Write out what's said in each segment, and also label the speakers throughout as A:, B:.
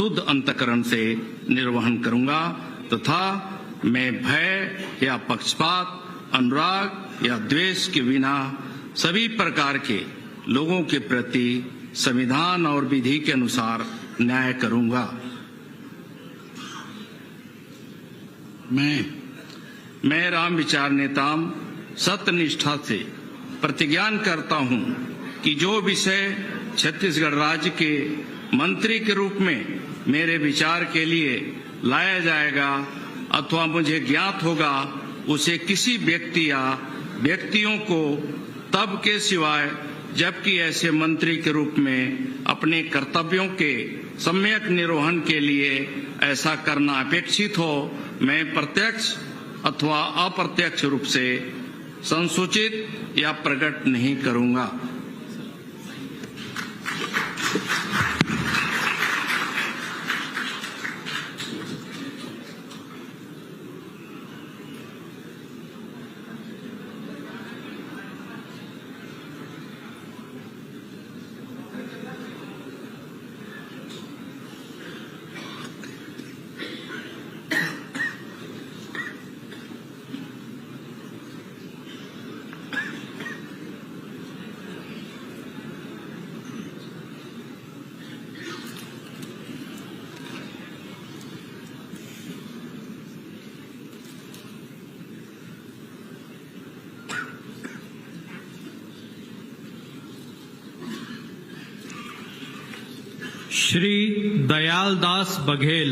A: शुद्ध अंतःकरण से निर्वहन करूंगा तथा मैं भय या पक्षपात, अनुराग या द्वेष के बिना सभी प्रकार के लोगों के प्रति संविधान और विधि के अनुसार न्याय करूंगा। मैं राम विचार नेताम सत्यनिष्ठा से प्रतिज्ञान करता हूं कि जो विषय छत्तीसगढ़ राज्य के मंत्री के रूप में मेरे विचार के लिए लाया जाएगा अथवा मुझे ज्ञात होगा, उसे किसी व्यक्ति या व्यक्तियों को तब के सिवाय जबकि ऐसे मंत्री के रूप में अपने कर्तव्यों के सम्यक निर्वहन के लिए ऐसा करना अपेक्षित हो, मैं प्रत्यक्ष अथवा अप्रत्यक्ष रूप से संसूचित या प्रकट नहीं करूंगा।
B: श्री दयालदास बघेल।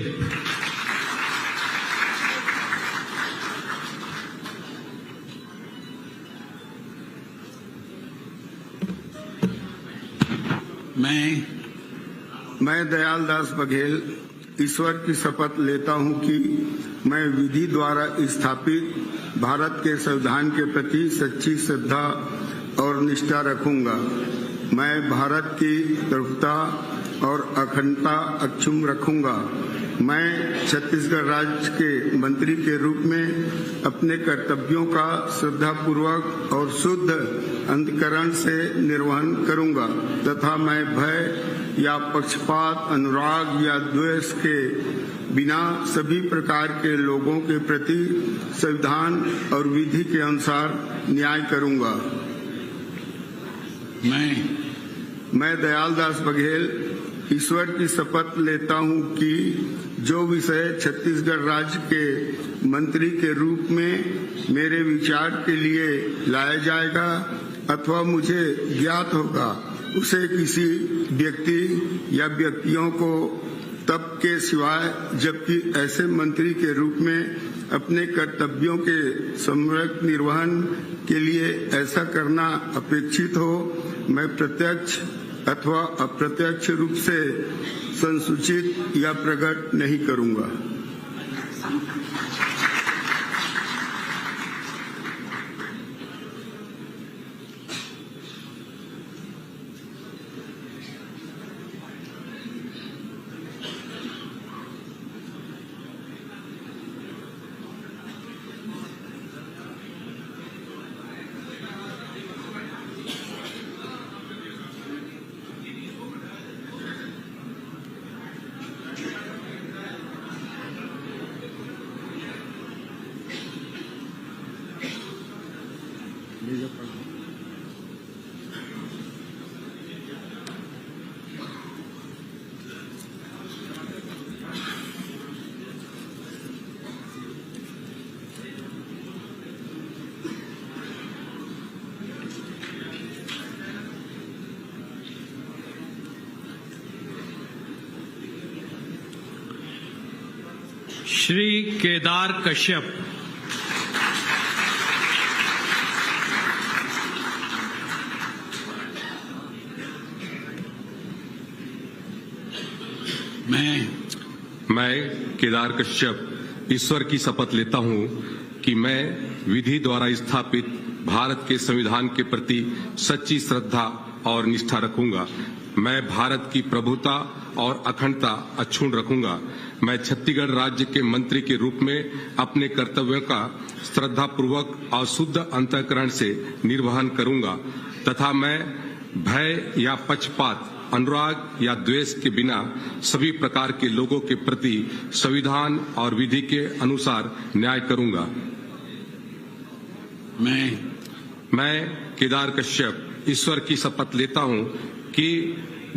C: मैं दयालदास बघेल ईश्वर की शपथ लेता हूं कि मैं विधि द्वारा स्थापित भारत के संविधान के प्रति सच्ची श्रद्धा और निष्ठा रखूंगा। मैं भारत की प्रभुता और अखंडता अक्षुण्ण रखूंगा। मैं छत्तीसगढ़ राज्य के मंत्री के रूप में अपने कर्तव्यों का श्रद्धापूर्वक और शुद्ध अंतःकरण से निर्वहन करूंगा तथा मैं भय या पक्षपात, अनुराग या द्वेष के बिना सभी प्रकार के लोगों के प्रति संविधान और विधि के अनुसार न्याय करूंगा। मैं दयालदास बघेल ईश्वर की शपथ लेता हूं कि जो विषय छत्तीसगढ़ राज्य के मंत्री के रूप में मेरे विचार के लिए लाया जाएगा अथवा मुझे ज्ञात होगा, उसे किसी व्यक्ति या व्यक्तियों को तब के सिवाय जबकि ऐसे मंत्री के रूप में अपने कर्तव्यों के सम्यक निर्वहन के लिए ऐसा करना अपेक्षित हो, मैं प्रत्यक्ष अथवा अप्रत्यक्ष रूप से संसूचित या प्रकट नहीं करूंगा।
B: श्री केदार कश्यप।
D: मैं केदार कश्यप ईश्वर की शपथ लेता हूं कि मैं विधि द्वारा स्थापित भारत के संविधान के प्रति सच्ची श्रद्धा और निष्ठा रखूंगा। मैं भारत की प्रभुता और अखंडता अक्षुण्ण रखूंगा। मैं छत्तीसगढ़ राज्य के मंत्री के रूप में अपने कर्तव्यों का श्रद्धापूर्वक और शुद्ध अंतःकरण से निर्वहन करूंगा तथा मैं भय या पक्षपात, अनुराग या द्वेष के बिना सभी प्रकार के लोगों के प्रति संविधान और विधि के अनुसार न्याय करूंगा। मैं केदार कश्यप ईश्वर की शपथ लेता हूं कि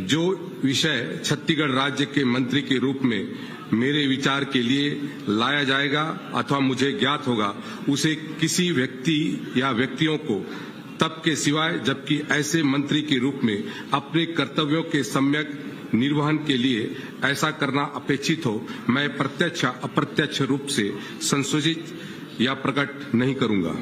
D: जो विषय छत्तीसगढ़ राज्य के मंत्री के रूप में मेरे विचार के लिए लाया जाएगा अथवा मुझे ज्ञात होगा, उसे किसी व्यक्ति या व्यक्तियों को तब के सिवाय जबकि ऐसे मंत्री के रूप में अपने कर्तव्यों के सम्यक निर्वहन के लिए ऐसा करना अपेक्षित हो, मैं प्रत्यक्ष अप्रत्यक्ष रूप से संशोधित या प्रकट नहीं करूंगा।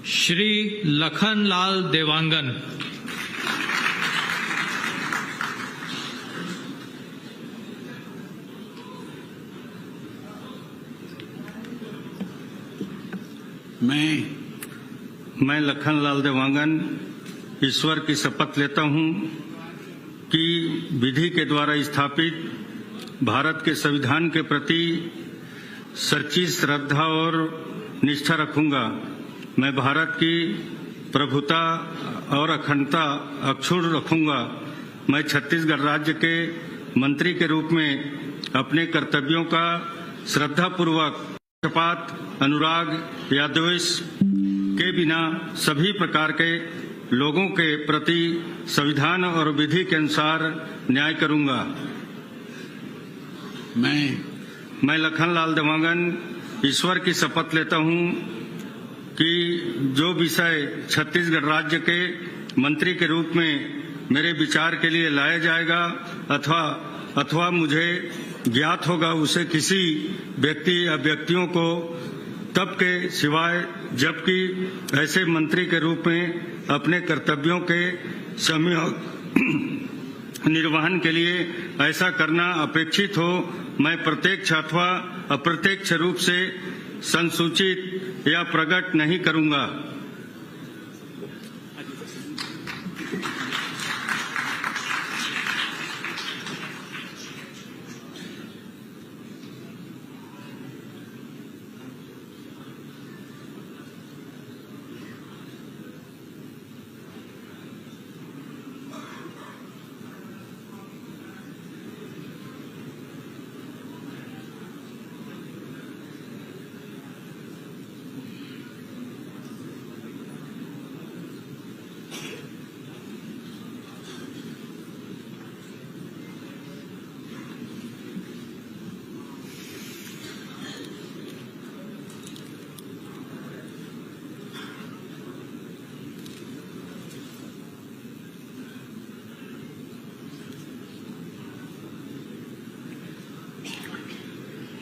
B: श्री लखनलाल देवांगन।
E: मैं लखनलाल देवांगन ईश्वर की शपथ लेता हूं कि विधि के द्वारा स्थापित भारत के संविधान के प्रति सच्ची श्रद्धा और निष्ठा रखूंगा। मैं भारत की प्रभुता और अखंडता अक्षुण्ण रखूंगा। मैं छत्तीसगढ़ राज्य के मंत्री के रूप में अपने कर्तव्यों का श्रद्धापूर्वक, पक्षपात, अनुराग या द्वेष के बिना सभी प्रकार के लोगों के प्रति संविधान और विधि के अनुसार न्याय करूंगा। मैं लखनलाल देवांगन ईश्वर की शपथ लेता हूं कि जो विषय छत्तीसगढ़ राज्य के मंत्री के रूप में मेरे विचार के लिए लाया जाएगा अथवा मुझे ज्ञात होगा, उसे किसी व्यक्ति या व्यक्तियों को तब के सिवाय जबकि ऐसे मंत्री के रूप में अपने कर्तव्यों के सम्यक निर्वहन के लिए ऐसा करना अपेक्षित हो, मैं प्रत्यक्ष अथवा अप्रत्यक्ष रूप से संसूचित या प्रकट नहीं करूंगा।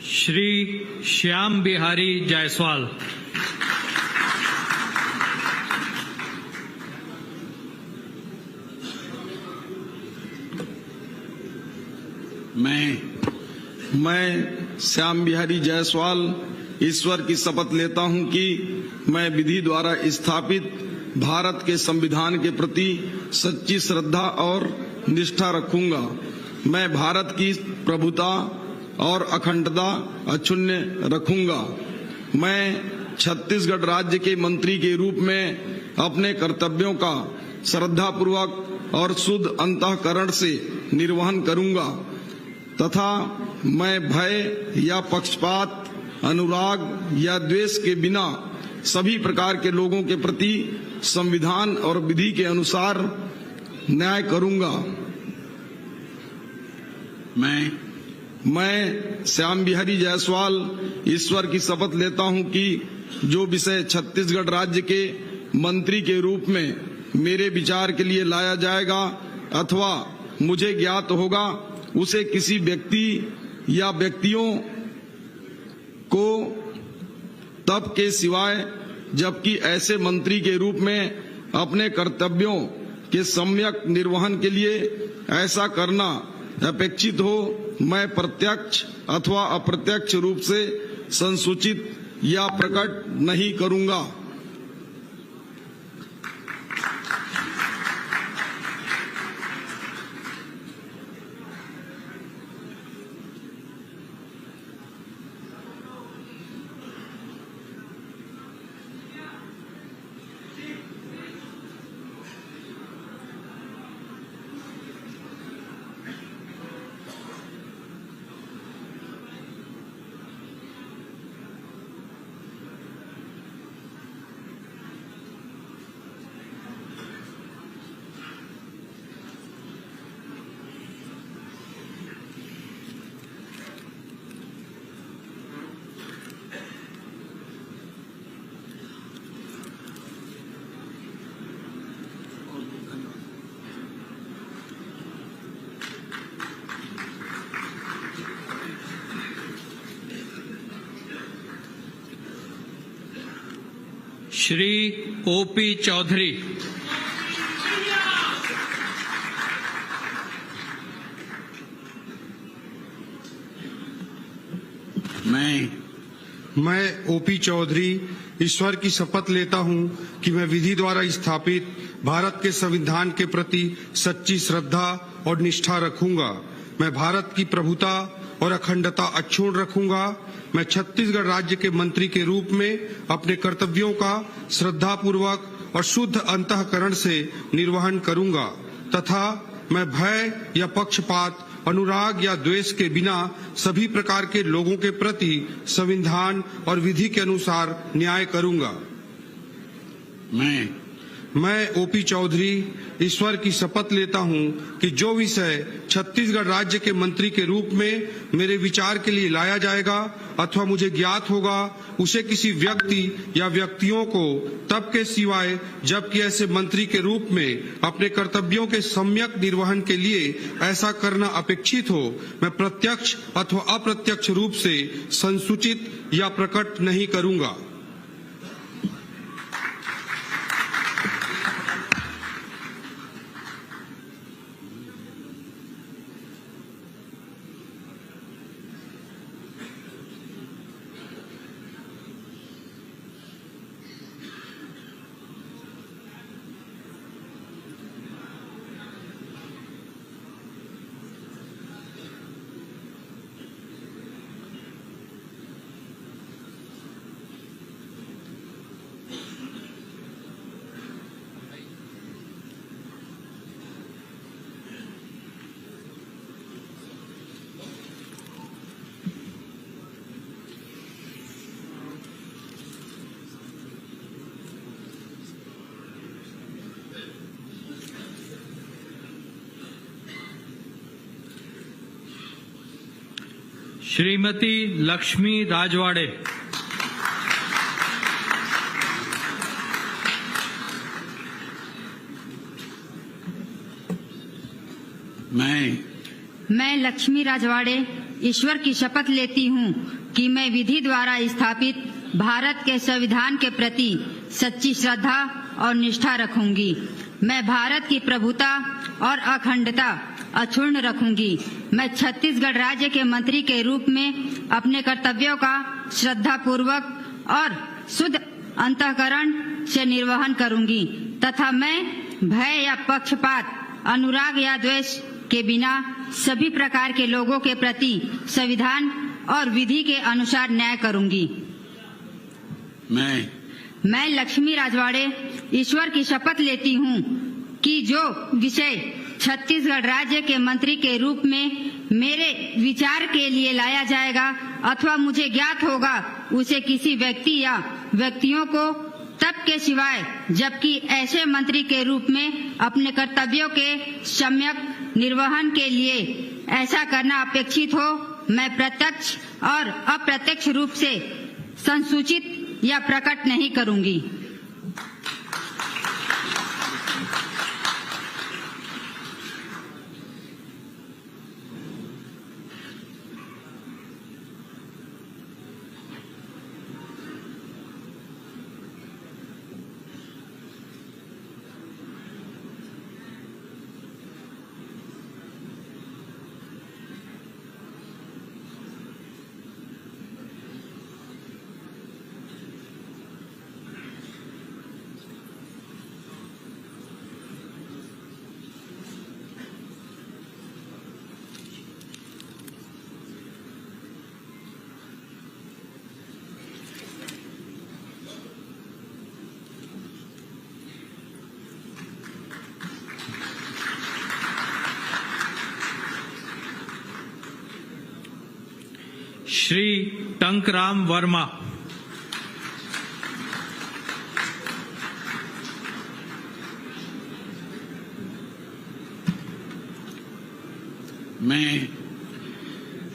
B: श्री श्याम बिहारी जायसवाल।
F: मैं श्याम बिहारी जायसवाल ईश्वर की शपथ लेता हूं कि मैं विधि द्वारा स्थापित भारत के संविधान के प्रति सच्ची श्रद्धा और निष्ठा रखूंगा। मैं भारत की प्रभुता और अखंडता अक्षुण्ण रखूंगा। मैं छत्तीसगढ़ राज्य के मंत्री के रूप में अपने कर्तव्यों का श्रद्धापूर्वक और शुद्ध अंतःकरण से निर्वहन करूंगा तथा मैं भय या पक्षपात, अनुराग या द्वेष के बिना सभी प्रकार के लोगों के प्रति संविधान और विधि के अनुसार न्याय करूंगा। मैं श्याम बिहारी जायसवाल ईश्वर की शपथ लेता हूं कि जो विषय छत्तीसगढ़ राज्य के मंत्री के रूप में मेरे विचार के लिए लाया जाएगा अथवा मुझे ज्ञात होगा, उसे किसी व्यक्ति या व्यक्तियों को तब के सिवाय जबकि ऐसे मंत्री के रूप में अपने कर्तव्यों के सम्यक निर्वहन के लिए ऐसा करना अपेक्षित हो, मैं प्रत्यक्ष अथवा अप्रत्यक्ष रूप से संसूचित या प्रकट नहीं करूंगा।
B: श्री ओपी चौधरी।
G: मैं ओपी चौधरी ईश्वर की शपथ लेता हूं कि मैं विधि द्वारा स्थापित भारत के संविधान के प्रति सच्ची श्रद्धा और निष्ठा रखूंगा। मैं भारत की प्रभुता और अखंडता अक्षुण्ण रखूंगा। मैं छत्तीसगढ़ राज्य के मंत्री के रूप में अपने कर्तव्यों का श्रद्धापूर्वक और शुद्ध अंतःकरण से निर्वहन करूंगा तथा मैं भय या पक्षपात, अनुराग या द्वेष के बिना सभी प्रकार के लोगों के प्रति संविधान और विधि के अनुसार न्याय करूंगा। मैं ओपी चौधरी ईश्वर की शपथ लेता हूं कि जो विषय छत्तीसगढ़ राज्य के मंत्री के रूप में मेरे विचार के लिए लाया जाएगा अथवा मुझे ज्ञात होगा, उसे किसी व्यक्ति या व्यक्तियों को तब के सिवाय जबकि ऐसे मंत्री के रूप में अपने कर्तव्यों के सम्यक निर्वहन के लिए ऐसा करना अपेक्षित हो, मैं प्रत्यक्ष अथवा अप्रत्यक्ष रूप से संसूचित या प्रकट नहीं करूंगा।
B: श्रीमती लक्ष्मी राजवाड़े।
H: मैं लक्ष्मी राजवाड़े ईश्वर की शपथ लेती हूँ कि मैं विधि द्वारा स्थापित भारत के संविधान के प्रति सच्ची श्रद्धा और निष्ठा रखूंगी। मैं भारत की प्रभुता और अखंडता अक्षुण्ण रखूंगी। मैं छत्तीसगढ़ राज्य के मंत्री के रूप में अपने कर्तव्यों का श्रद्धापूर्वक और शुद्ध अंतःकरण से निर्वहन करूंगी तथा मैं भय या पक्षपात, अनुराग या द्वेष के बिना सभी प्रकार के लोगों के प्रति संविधान और विधि के अनुसार न्याय करूंगी। मैं लक्ष्मी राजवाड़े ईश्वर की शपथ लेती हूँ कि जो विषय छत्तीसगढ़ राज्य के मंत्री के रूप में मेरे विचार के लिए लाया जाएगा अथवा मुझे ज्ञात होगा, उसे किसी व्यक्ति या व्यक्तियों को तब के सिवाय जबकि ऐसे मंत्री के रूप में अपने कर्तव्यों के सम्यक निर्वहन के लिए ऐसा करना अपेक्षित हो, मैं प्रत्यक्ष और अप्रत्यक्ष रूप से संसूचित या प्रकट नहीं करूंगी।
B: श्री टंकराम वर्मा।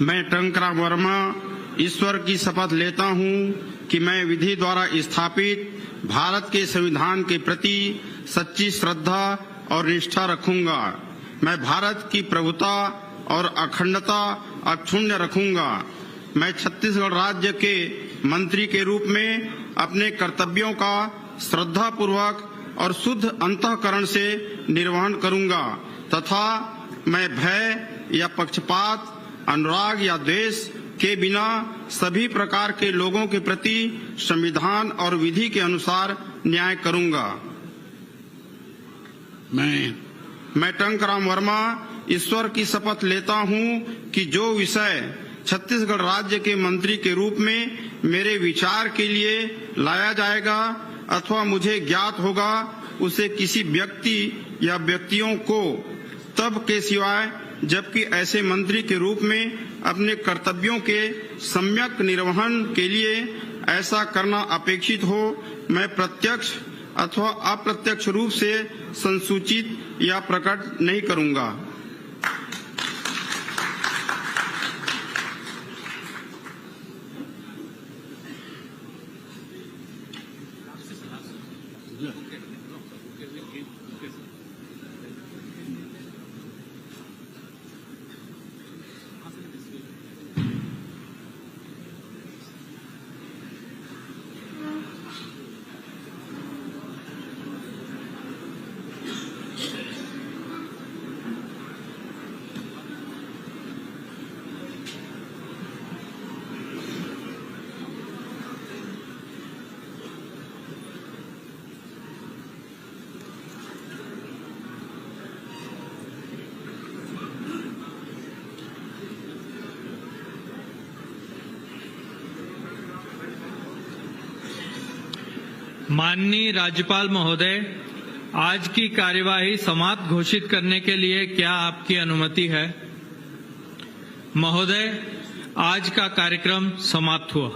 I: मैं टंकराम वर्मा ईश्वर की शपथ लेता हूं कि मैं विधि द्वारा स्थापित भारत के संविधान के प्रति सच्ची श्रद्धा और निष्ठा रखूंगा। मैं भारत की प्रभुता और अखंडता अक्षुण्ण रखूंगा। मैं छत्तीसगढ़ राज्य के मंत्री के रूप में अपने कर्तव्यों का श्रद्धा पूर्वक और शुद्ध अंतःकरण से निर्वहन करूंगा तथा मैं भय या पक्षपात, अनुराग या द्वेष के बिना सभी प्रकार के लोगों के प्रति संविधान और विधि के अनुसार न्याय करूंगा। मैं टंकराम वर्मा ईश्वर की शपथ लेता हूं कि जो विषय छत्तीसगढ़ राज्य के मंत्री के रूप में मेरे विचार के लिए लाया जाएगा अथवा मुझे ज्ञात होगा उसे किसी व्यक्ति या व्यक्तियों को तब के सिवाय जबकि ऐसे मंत्री के रूप में अपने कर्तव्यों के सम्यक निर्वहन के लिए ऐसा करना अपेक्षित हो, मैं प्रत्यक्ष अथवा अप्रत्यक्ष रूप से संसूचित या प्रकट नहीं करूंगा।
B: माननीय राज्यपाल महोदय, आज की कार्यवाही समाप्त घोषित करने के लिए क्या आपकी अनुमति है? महोदय, आज का कार्यक्रम समाप्त हुआ।